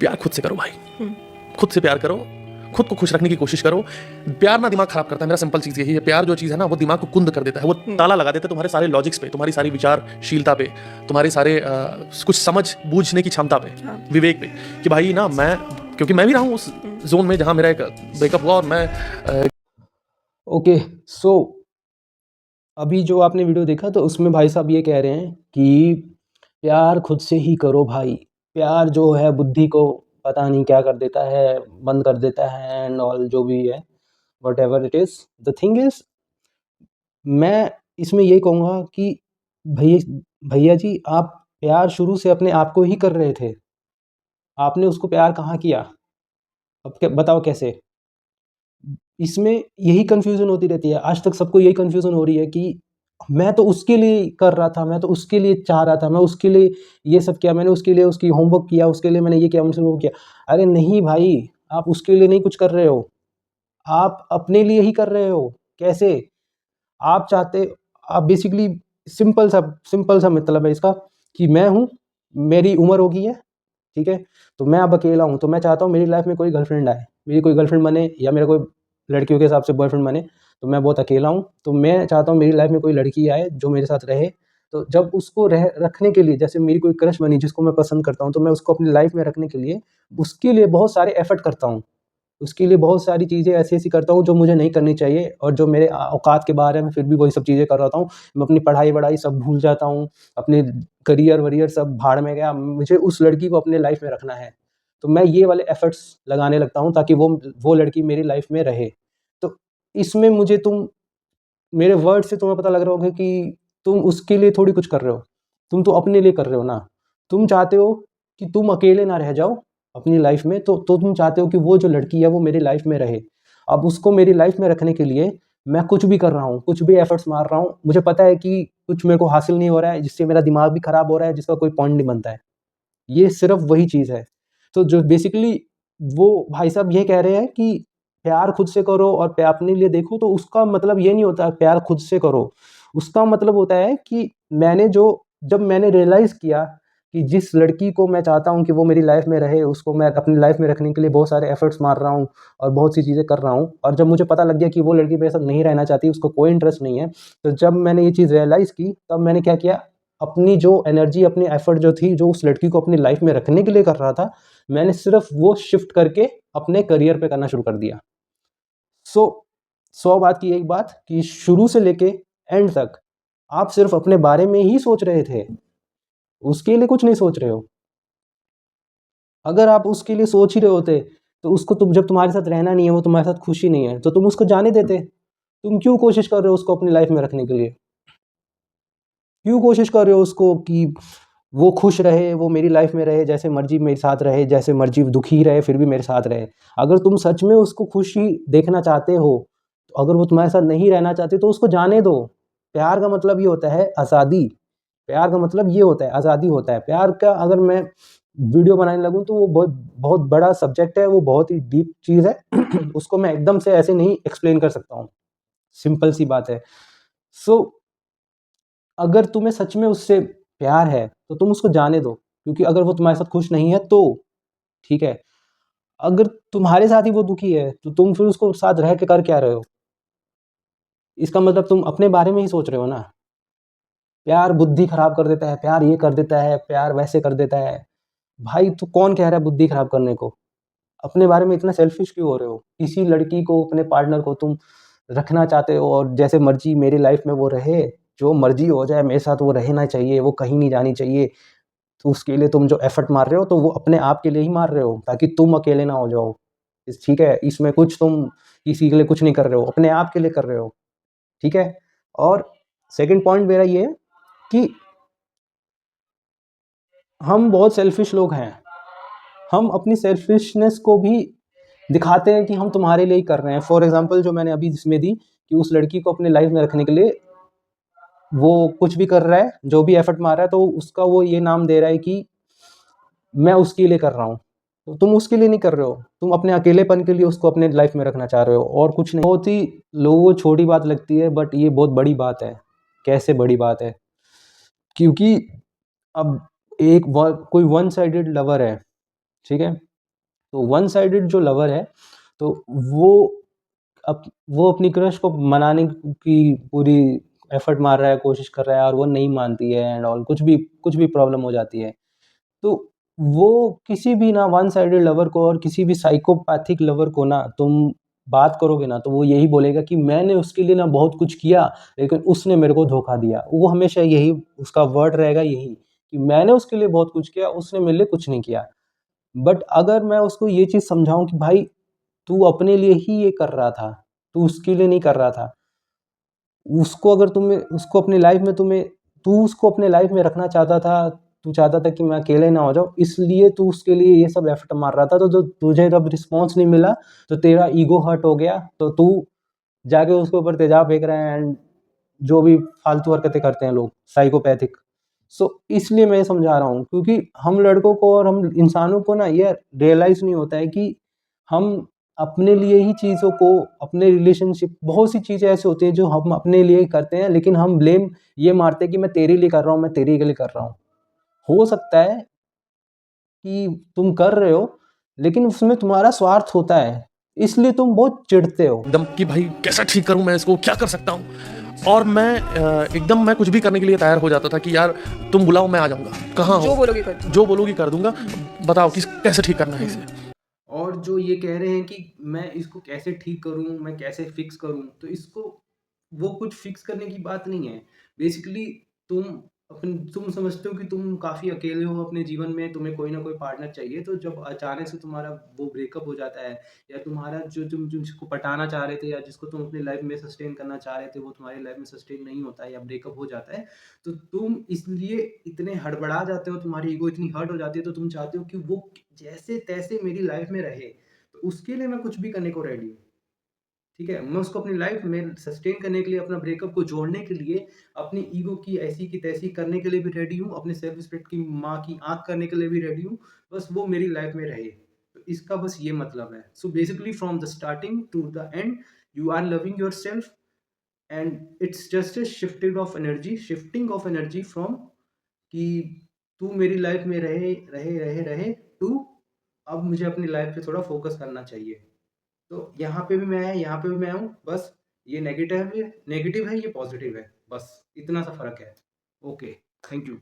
प्यार खुद से करो भाई, खुद से प्यार करो, खुद को खुश रखने की कोशिश करो। प्यार ना दिमाग खराब करता है, मेरा सिंपल चीज़ यही है। प्यार जो चीज़ है ना, वो दिमाग को कुंद कर देता है, वो ताला लगा देता है तुम्हारे सारे लॉजिक्स पे, तुम्हारी सारी विचारशीलता पे, तुम्हारे सारे कुछ समझ बूझने की क्षमता पे, विवेक पे, कि भाई ना मैं, क्योंकि मैं भी रहा हूँ उस जोन में जहाँ मेरा एक ब्रेकअप हुआ और मैं ओके। सो अभी जो आपने वीडियो देखा तो उसमें भाई साहब ये कह रहे हैं कि प्यार खुद से ही करो भाई। प्यार जो है बुद्धि को पता नहीं क्या कर देता है, बंद कर देता है एंड ऑल, जो भी है, what ever it is. The thing is, मैं इसमें यही कहूँगा कि भैया जी, आप प्यार शुरू से अपने आप को ही कर रहे थे। आपने उसको प्यार कहाँ किया? अब क्या बताओ कैसे? इसमें यही कन्फ्यूज़न होती रहती है। आज तक सबको यही कन्फ्यूज़न हो रही है कि मैं तो उसके लिए कर रहा था, मैं तो उसके लिए चाह रहा था, मैं उसके लिए ये सब किया, मैंने उसके लिए उसकी होमवर्क किया, उसके लिए मैंने ये किया, मुझसे वो किया। अरे नहीं भाई, आप उसके लिए नहीं कुछ कर रहे हो, आप अपने लिए ही कर रहे हो। कैसे? आप चाहते, आप बेसिकली सिंपल सा मतलब है इसका कि मैं हूँ, मेरी उम्र हो गई है, ठीक है? तो मैं अब अकेला हूँ, तो मैं चाहता हूँ मेरी लाइफ में कोई गर्लफ्रेंड आए, मेरी कोई गर्लफ्रेंड बने, या मेरा कोई लड़कियों के हिसाब से बॉयफ्रेंड बने। तो मैं बहुत अकेला हूँ, तो मैं चाहता हूँ मेरी लाइफ में कोई लड़की आए जो मेरे साथ रहे। तो जब उसको रखने के लिए, जैसे मेरी कोई क्रश बनी जिसको मैं पसंद करता हूँ, तो मैं उसको अपनी लाइफ में रखने के लिए उसके लिए बहुत सारे एफर्ट करता हूँ। उसके लिए बहुत सारी चीज़ें ऐसी-ऐसी करता हूँ जो मुझे नहीं करनी चाहिए और जो मेरे औकात के बाहर है, मैं फिर भी वही सब चीज़ें कर रहा हूँ। मैं अपनी पढ़ाई-वढ़ाई सब भूल जाता हूँ, अपने करियर-वरियर सब भाड़ में गया, मुझे उस लड़की को अपने लाइफ में रखना है। तो मैं ये वाले एफर्ट्स लगाने लगता हूँ ताकि वो लड़की मेरी लाइफ में रहे। तो इसमें मुझे मेरे वर्ड से तुम्हें पता लग रहा होगा कि तुम उसके लिए थोड़ी कुछ कर रहे हो, तुम तो अपने लिए कर रहे हो ना। तुम चाहते हो कि तुम अकेले ना रह जाओ अपनी लाइफ में, तो तुम चाहते हो कि वो जो लड़की है वो मेरी लाइफ में रहे। अब उसको मेरी लाइफ में रखने के लिए मैं कुछ भी कर रहा हूँ, कुछ भी एफर्ट्स मार रहा हूँ। मुझे पता है कि कुछ मेरे को हासिल नहीं हो रहा है, जिससे मेरा दिमाग भी खराब हो रहा है, जिसका कोई पॉइंट नहीं बनता है। ये सिर्फ वही चीज़ है। तो जो बेसिकली वो भाई साहब ये कह रहे हैं कि प्यार खुद से करो और अपने लिए देखो, तो उसका मतलब ये नहीं होता प्यार खुद से करो। उसका मतलब होता है कि जब मैंने रियलाइज़ किया कि जिस लड़की को मैं चाहता हूँ कि वो मेरी लाइफ में रहे, उसको मैं अपनी लाइफ में रखने के लिए बहुत सारे एफर्ट्स मार रहा हूँ और बहुत सी चीज़ें कर रहा हूँ, और जब मुझे पता लग गया कि वो लड़की मेरे साथ नहीं रहना चाहती, उसको कोई इंटरेस्ट नहीं है, तो जब मैंने ये चीज़ रियलाइज़ की, तब मैंने क्या किया, अपनी जो एनर्जी, अपनी एफर्ट जो थी, जो उस लड़की को अपनी लाइफ में रखने के लिए कर रहा था, मैंने सिर्फ वो शिफ्ट करके अपने करियर पे करना शुरू कर दिया। सो 100 बात की एक बात कि शुरू से लेके एंड तक आप सिर्फ अपने बारे में ही सोच रहे थे, उसके लिए कुछ नहीं सोच रहे हो। अगर आप उसके लिए सोच ही रहे होते, तो उसको जब तुम्हारे साथ रहना नहीं है, वो तुम्हारे साथ खुशी नहीं है, तो तुम उसको जाने देते। तुम क्यों कोशिश कर रहे हो उसको अपनी लाइफ में रखने के लिए? क्यों कोशिश कर रहे हो उसको कि वो खुश रहे, वो मेरी लाइफ में रहे, जैसे मर्जी मेरे साथ रहे, जैसे मर्जी दुखी रहे, फिर भी मेरे साथ रहे। अगर तुम सच में उसको खुशी देखना चाहते हो, तो अगर वो तुम्हारे साथ नहीं रहना चाहती, तो उसको जाने दो। प्यार का मतलब ये होता है आज़ादी। प्यार का मतलब ये होता है, आज़ादी होता है। प्यार का अगर मैं वीडियो बनाने लगूँ तो वो बहुत बहुत बड़ा सब्जेक्ट है, वो बहुत ही डीप चीज़ है। उसको मैं एकदम से ऐसे नहीं एक्सप्लेन कर सकता हूँ। सिंपल सी बात है। सो अगर तुम्हें सच में उससे प्यार है, तो तुम उसको जाने दो, क्योंकि अगर वो तुम्हारे साथ खुश नहीं है तो ठीक है। अगर तुम्हारे साथ ही वो दुखी है, तो तुम फिर उसको साथ रह के कर क्या रहे हो? इसका मतलब तुम अपने बारे में ही सोच रहे हो ना। प्यार बुद्धि खराब कर देता है, प्यार ये कर देता है, प्यार वैसे कर देता है। भाई, तो कौन कह रहा है बुद्धि खराब करने को? अपने बारे में इतना सेल्फिश क्यों हो रहे हो? किसी लड़की को, अपने पार्टनर को तुम रखना चाहते हो और जैसे मर्जी मेरी लाइफ में वो रहे, जो मर्जी हो जाए मेरे साथ वो रहना चाहिए, वो कहीं नहीं जानी चाहिए। तो उसके लिए तुम जो एफर्ट मार रहे हो, तो वो अपने आप के लिए ही मार रहे हो, ताकि तुम अकेले ना हो जाओ। ठीक है? इसमें कुछ तुम किसी के लिए कुछ नहीं कर रहे हो, अपने आप के लिए कर रहे हो। ठीक है? और सेकंड पॉइंट मेरा ये है कि हम बहुत सेल्फिश लोग हैं। हम अपनी सेल्फिशनेस को भी दिखाते हैं कि हम तुम्हारे लिए ही कर रहे हैं। फॉर एग्ज़ाम्पल जो मैंने अभी जिसमें दी कि उस लड़की को अपनी लाइफ में रखने के लिए वो कुछ भी कर रहा है, जो भी एफर्ट मार रहा है, तो उसका वो ये नाम दे रहा है कि मैं उसके लिए कर रहा हूँ। तो तुम उसके लिए नहीं कर रहे हो, तुम अपने अकेलेपन के लिए उसको अपने लाइफ में रखना चाह रहे हो और कुछ नहीं। बहुत ही लोगों को छोटी बात लगती है, बट ये बहुत बड़ी बात है। कैसे बड़ी बात है? क्योंकि अब कोई वन साइडेड लवर है, ठीक है? तो वन साइडेड जो लवर है, तो वो वो अपनी क्रश को मनाने की पूरी एफर्ट मार रहा है, कोशिश कर रहा है, और वो नहीं मानती है एंड ऑल, कुछ भी प्रॉब्लम हो जाती है। तो वो किसी भी ना वन साइडेड लवर को और किसी भी साइकोपैथिक लवर को ना तुम बात करोगे ना, तो वो यही बोलेगा कि मैंने उसके लिए ना बहुत कुछ किया, लेकिन उसने मेरे को धोखा दिया। वो हमेशा यही उसका वर्ड रहेगा, यही कि मैंने उसके लिए बहुत कुछ किया, उसने मेरे लिए कुछ नहीं किया। बट अगर मैं उसको ये चीज़ समझाऊँ कि भाई तू अपने लिए ही ये कर रहा था, तू उसके लिए नहीं कर रहा था। उसको अगर तुम्हें उसको अपनी लाइफ में तुम्हें तू उसको अपने लाइफ में रखना चाहता था, तू चाहता था कि मैं अकेले ना हो जाऊँ, इसलिए तू उसके लिए ये सब एफर्ट मार रहा था। तो जो तुझे जब रिस्पॉन्स नहीं मिला, तो तेरा ईगो हर्ट हो गया, तो तू जाके उसके ऊपर तेजाब फेंक रहा है एंड जो भी फालतू हरकतें करते हैं लोग साइकोपैथिक। सो इसलिए मैं ये समझा रहा हूँ, क्योंकि हम लड़कों को और हम इंसानों को ना ये रियलाइज़ नहीं होता है कि हम अपने लिए ही चीज़ों को, अपने रिलेशनशिप, बहुत सी चीज़ें ऐसी होती हैं जो हम अपने लिए ही करते हैं, लेकिन हम ब्लेम ये मारते हैं कि मैं तेरे लिए कर रहा हूँ, मैं तेरे लिए कर रहा हूँ। हो सकता है कि तुम कर रहे हो, लेकिन उसमें तुम्हारा स्वार्थ होता है, इसलिए तुम बहुत चिढ़ते हो। एकदम कि भाई कैसा ठीक करूं, मैं इसको क्या कर सकता हूं। और मैं एकदम मैं कुछ भी करने के लिए तैयार हो जाता था कि यार तुम बुलाओ मैं आ जाऊंगा, कहाँ जो हो, बोलोगे कर दूंगा। जो बोलोगी कर दूंगा, बताओ कि कैसे ठीक करना है इसे। और जो ये कह रहे हैं कि मैं इसको कैसे ठीक करूँ, मैं कैसे फिक्स करूँ, तो इसको वो कुछ फिक्स करने की बात नहीं है। बेसिकली तुम समझते हो कि तुम काफ़ी अकेले हो अपने जीवन में, तुम्हें कोई ना कोई पार्टनर चाहिए, तो जब अचानक से तुम्हारा वो ब्रेकअप हो जाता है, या तुम्हारा जो तुम जिसको पटाना चाह रहे थे या जिसको तुम अपनी लाइफ में सस्टेन करना चाह रहे थे, वो तुम्हारी लाइफ में सस्टेन नहीं होता है या ब्रेकअप हो जाता है, तो तुम इसलिए इतने हड़बड़ा जाते हो, तुम्हारी ईगो इतनी हर्ट हो जाती है, तो तुम चाहते हो कि वो जैसे-तैसे मेरी लाइफ में रहे। तो उसके लिए मैं कुछ भी करने को रेडी हूँ, ठीक है? मैं उसको अपनी लाइफ में सस्टेन करने के लिए, अपना ब्रेकअप को जोड़ने के लिए, अपनी ईगो की ऐसी की तैसी करने के लिए भी रेडी हूँ, अपने सेल्फ रिस्पेक्ट की माँ की आँख करने के लिए भी रेडी हूँ, बस वो मेरी लाइफ में रहे। तो इसका बस ये मतलब है। So basically from the starting to the end, you are loving yourself and it's just a shifting of energy from कि तू मेरी लाइफ में रहे टू अब मुझे अपनी लाइफ पे थोड़ा फोकस करना चाहिए। तो यहाँ पे भी मैं है, यहाँ पे भी मैं हूँ, बस ये नेगेटिव है, ये पॉजिटिव है, बस इतना सा फ़र्क है। Okay, thank you.